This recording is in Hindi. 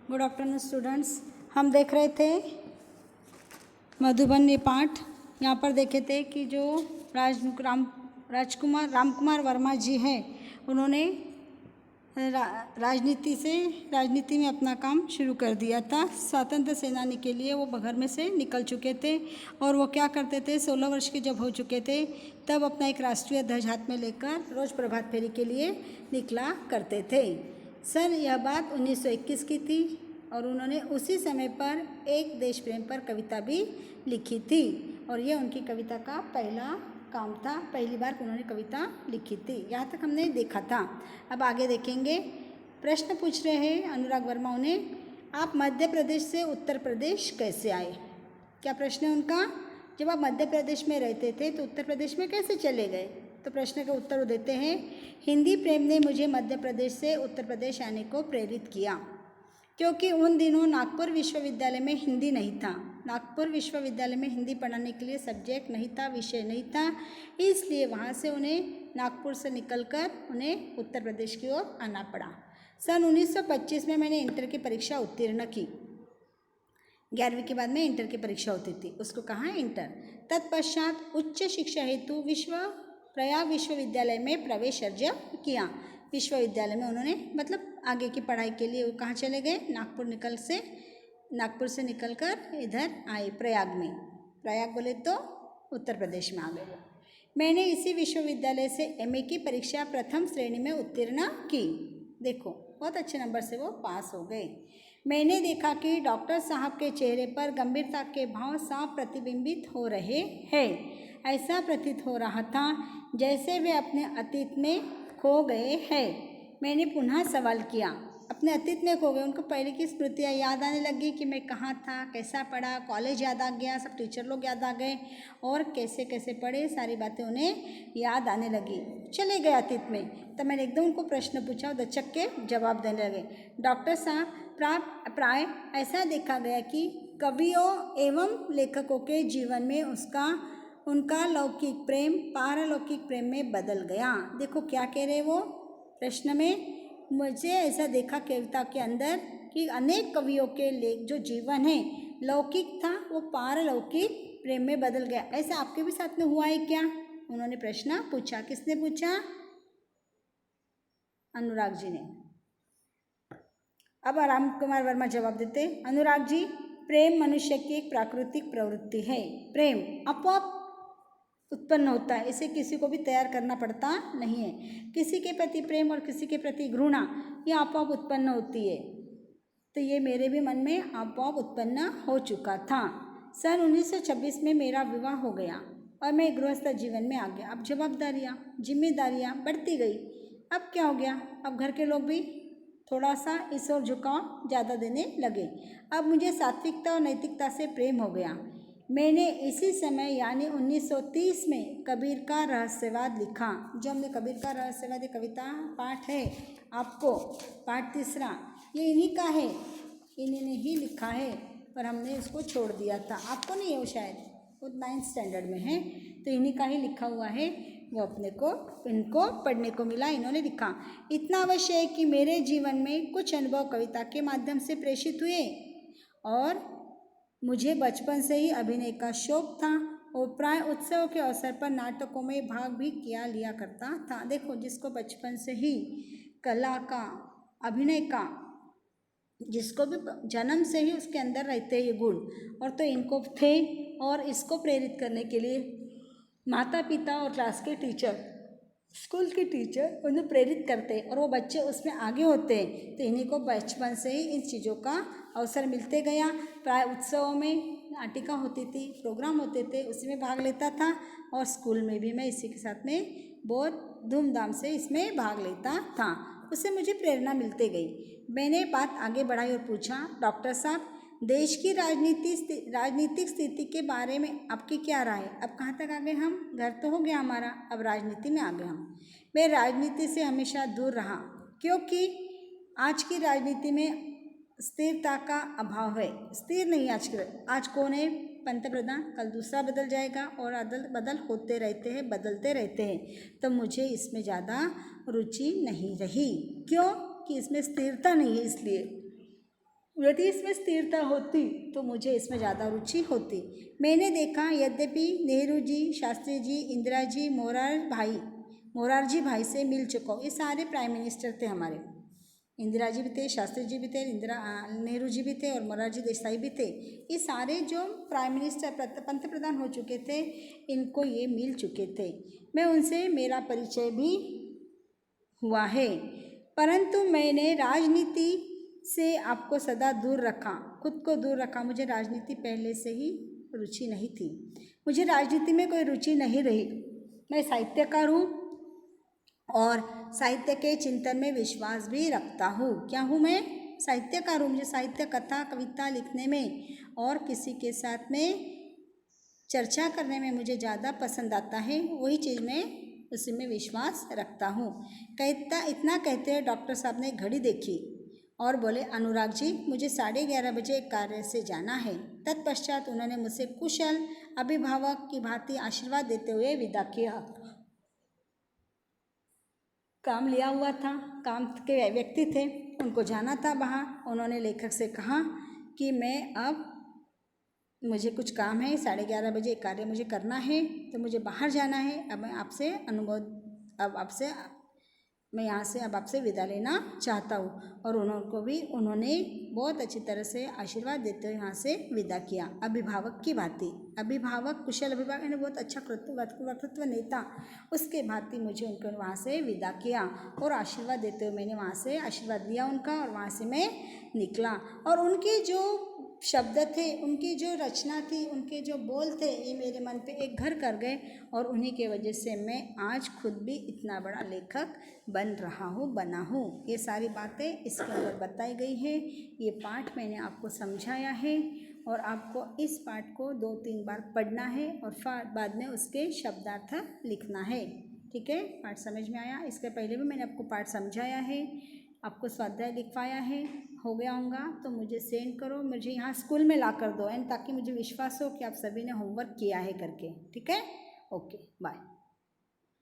Good afternoon students. हम देख रहे थे मधुबन ये पाठ। यहाँ पर देखे थे कि जो रामकुमार वर्मा जी हैं, उन्होंने राजनीति में अपना काम शुरू कर दिया था। स्वतंत्र सेनानी के लिए वो घर में से निकल चुके थे और वो क्या करते थे, 16 वर्ष के जब हो चुके थे तब अपना एक राष्ट्रीय ध्वज हाथ में लेकर रोज़ प्रभात फेरी के लिए निकला करते थे। सन यह बात 1921 की थी और उन्होंने उसी समय पर एक देश प्रेम पर कविता भी लिखी थी और ये उनकी कविता का पहला काम था। पहली बार उन्होंने कविता लिखी थी। यहाँ तक हमने देखा था। अब आगे देखेंगे। प्रश्न पूछ रहे हैं अनुराग वर्मा उन्हें, आप मध्य प्रदेश से उत्तर प्रदेश कैसे आए? क्या प्रश्न है उनका? जब आप मध्य प्रदेश में रहते थे तो उत्तर प्रदेश में कैसे चले गए? तो प्रश्न का उत्तर देते हैं, हिंदी प्रेम ने मुझे मध्य प्रदेश से उत्तर प्रदेश आने को प्रेरित किया, क्योंकि उन दिनों नागपुर विश्वविद्यालय में हिंदी नहीं था। नागपुर विश्वविद्यालय में हिंदी पढ़ाने के लिए सब्जेक्ट नहीं था, विषय नहीं था, इसलिए वहाँ से उन्हें नागपुर से निकलकर उन्हें उत्तर प्रदेश की ओर आना पड़ा। सन 1925 में मैंने इंटर की परीक्षा उत्तीर्ण की। 11वीं के बाद में इंटर की परीक्षा होती थी, उसको कहा इंटर। तत्पश्चात उच्च शिक्षा हेतु प्रयाग विश्वविद्यालय में प्रवेश अर्ज किया। विश्वविद्यालय में उन्होंने मतलब आगे की पढ़ाई के लिए वो कहाँ चले गए? नागपुर से निकलकर इधर आए प्रयाग में। प्रयाग बोले तो उत्तर प्रदेश में आ गए। मैंने इसी विश्वविद्यालय से एमए की परीक्षा प्रथम श्रेणी में उत्तीर्ण की। देखो बहुत अच्छे नंबर से वो पास हो गए। मैंने देखा कि डॉक्टर साहब के चेहरे पर गंभीरता के भाव साफ प्रतिबिंबित हो रहे हैं। ऐसा प्रतीत हो रहा था जैसे वे अपने अतीत में खो गए हैं। मैंने पुनः सवाल किया, अपने अतीत में खो गए? उनको पहले की स्मृतियाँ याद आने लगी कि मैं कहाँ था, कैसा पढ़ा, कॉलेज याद आ गया, सब टीचर लोग याद आ गए और कैसे कैसे पढ़े, सारी बातें उन्हें याद आने लगी। चले गए अतीत में। तब मैंने एकदम उनको प्रश्न पूछा, दचक के जवाब देने लगे। डॉक्टर साहब, प्राय ऐसा देखा गया कि कवियों एवं लेखकों के जीवन में उनका लौकिक प्रेम पारलौकिक प्रेम में बदल गया। देखो क्या कह रहे वो प्रश्न में, मुझे ऐसा देखा कविता के अंदर कि अनेक कवियों के लेख जो जीवन है लौकिक था वो पारलौकिक प्रेम में बदल गया। ऐसा आपके भी साथ में हुआ है क्या? उन्होंने प्रश्न पूछा। किसने पूछा? अनुराग जी ने। अब रामकुमार वर्मा जवाब देते, अनुराग जी, प्रेम मनुष्य की एक प्राकृतिक प्रवृत्ति है। प्रेम अपॉप उत्पन्न होता है, इसे किसी को भी तैयार करना पड़ता नहीं है। किसी के प्रति प्रेम और किसी के प्रति घृणा ये आपॉप उत्पन्न होती है। तो ये मेरे भी मन में आपॉप उत्पन्न हो चुका था। सन 1926 में मेरा विवाह हो गया और मैं गृहस्थ जीवन में आ गया। अब जिम्मेदारियाँ बढ़ती गई। अब क्या हो गया? अब घर के लोग भी थोड़ा सा इस ओर झुकाव ज़्यादा देने लगे। अब मुझे सात्विकता और नैतिकता से प्रेम हो गया। मैंने इसी समय यानी 1930 में कबीर का रहस्यवाद लिखा। जो हमने कबीर का रहस्यवाद ये कविता पाठ है आपको, पाठ तीसरा, ये इन्हीं का है, इन्होंने ही लिखा है, पर हमने इसको छोड़ दिया था। आपको नहीं है वो, शायद वो 9th स्टैंडर्ड में है, तो इन्हीं का ही लिखा हुआ है, वो अपने को इनको पढ़ने को मिला, इन्होंने लिखा। इतना अवश्य है कि मेरे जीवन में कुछ अनुभव कविता के माध्यम से प्रेषित हुए और मुझे बचपन से ही अभिनय का शौक था और प्राय उत्सव के अवसर पर नाटकों में भाग भी लिया करता था। देखो, जिसको बचपन से ही कला का, अभिनय का, जिसको भी जन्म से ही उसके अंदर रहते ये गुण, और तो इनको थे, और इसको प्रेरित करने के लिए माता पिता और क्लास के टीचर, स्कूल के टीचर उन्हें प्रेरित करते और वो बच्चे उसमें आगे होते। तो इन्हीं को बचपन से ही इन चीज़ों का अवसर मिलते गया। प्राय उत्सवों में नाटिका होती थी, प्रोग्राम होते थे, उसमें भाग लेता था और स्कूल में भी मैं इसी के साथ में बहुत धूमधाम से इसमें भाग लेता था। उससे मुझे प्रेरणा मिलती गई। मैंने बात आगे बढ़ाई और पूछा, डॉक्टर साहब, देश की राजनीतिक स्थिति के बारे में आपकी क्या राय है? अब कहाँ तक आ गए हम? घर तो हो गया हमारा, अब राजनीति में आ गए हम। मैं राजनीति से हमेशा दूर रहा क्योंकि आज की राजनीति में स्थिरता का अभाव है। स्थिर नहीं आज कौन है पंतप्रधान, कल दूसरा बदल जाएगा और बदल होते रहते हैं, बदलते रहते हैं। तो मुझे इसमें ज़्यादा रुचि नहीं रही। क्यों? कि इसमें स्थिरता नहीं है, इसलिए यदि इसमें स्थिरता होती तो मुझे इसमें ज़्यादा रुचि होती। मैंने देखा यद्यपि नेहरू जी, शास्त्री जी, इंदिरा जी, मोरारजी भाई से मिल चुका हूँ। ये सारे प्राइम मिनिस्टर थे हमारे। इंदिरा जी भी थे, शास्त्री जी भी थे, नेहरू जी भी थे और मोरारजी देसाई भी थे। ये सारे जो प्राइम मिनिस्टर पंत प्रधान हो चुके थे, इनको ये मिल चुके थे। मैं उनसे मेरा परिचय भी हुआ है, परंतु मैंने राजनीति से आपको सदा दूर रखा, खुद को दूर रखा। मुझे राजनीति पहले से ही रुचि नहीं थी। मुझे राजनीति में कोई रुचि नहीं रही। मैं साहित्यकार हूँ और साहित्य के चिंतन में विश्वास भी रखता हूँ। क्या हूँ मैं? साहित्यकार हूँ। मुझे साहित्य, कथा, कविता लिखने में और किसी के साथ में चर्चा करने में मुझे ज़्यादा पसंद आता है। वही चीज़ मैं उसी में विश्वास रखता हूँ। इतना कहते हुए डॉक्टर साहब ने घड़ी देखी और बोले, अनुराग जी, मुझे 11:30 बजे कार्य से जाना है। तत्पश्चात उन्होंने मुझसे कुशल अभिभावक की भांति आशीर्वाद देते हुए विदा किया। काम लिया हुआ था, काम के व्यक्ति थे, उनको जाना था बाहर। उन्होंने लेखक से कहा कि मुझे कुछ काम है, 11:30 बजे कार्य मुझे करना है, तो मुझे बाहर जाना है। अब मैं यहाँ से अब आपसे विदा लेना चाहता हूँ। और उन्होंने बहुत अच्छी तरह से आशीर्वाद देते हुए यहाँ से विदा किया। अभिभावक की भांति, अभिभावक, कुशल अभिभावक, यानी बहुत अच्छा वक्तृत्व नेता, उसके भांति मुझे उनको वहाँ से विदा किया और आशीर्वाद देते हुए मैंने वहाँ से आशीर्वाद लिया उनका और वहाँ से मैं निकला। और उनके जो शब्द थे, उनकी जो रचना थी, उनके जो बोल थे, ये मेरे मन पे एक घर कर गए और उन्हीं के वजह से मैं आज खुद भी इतना बड़ा लेखक बना हूँ। ये सारी बातें इसके अंदर बताई गई है। ये पाठ मैंने आपको समझाया है और आपको इस पाठ को 2-3 बार पढ़ना है और बाद में उसके शब्दार्थ लिखना है। ठीक है, पाठ समझ में आया? इसके पहले भी मैंने आपको पाठ समझाया है, आपको स्वाध्याय लिखवाया है। हो गया होगा तो मुझे सेंड करो, मुझे यहाँ स्कूल में ला कर दो, एंड ताकि मुझे विश्वास हो कि आप सभी ने होमवर्क किया है करके। ठीक है, ओके, बाय।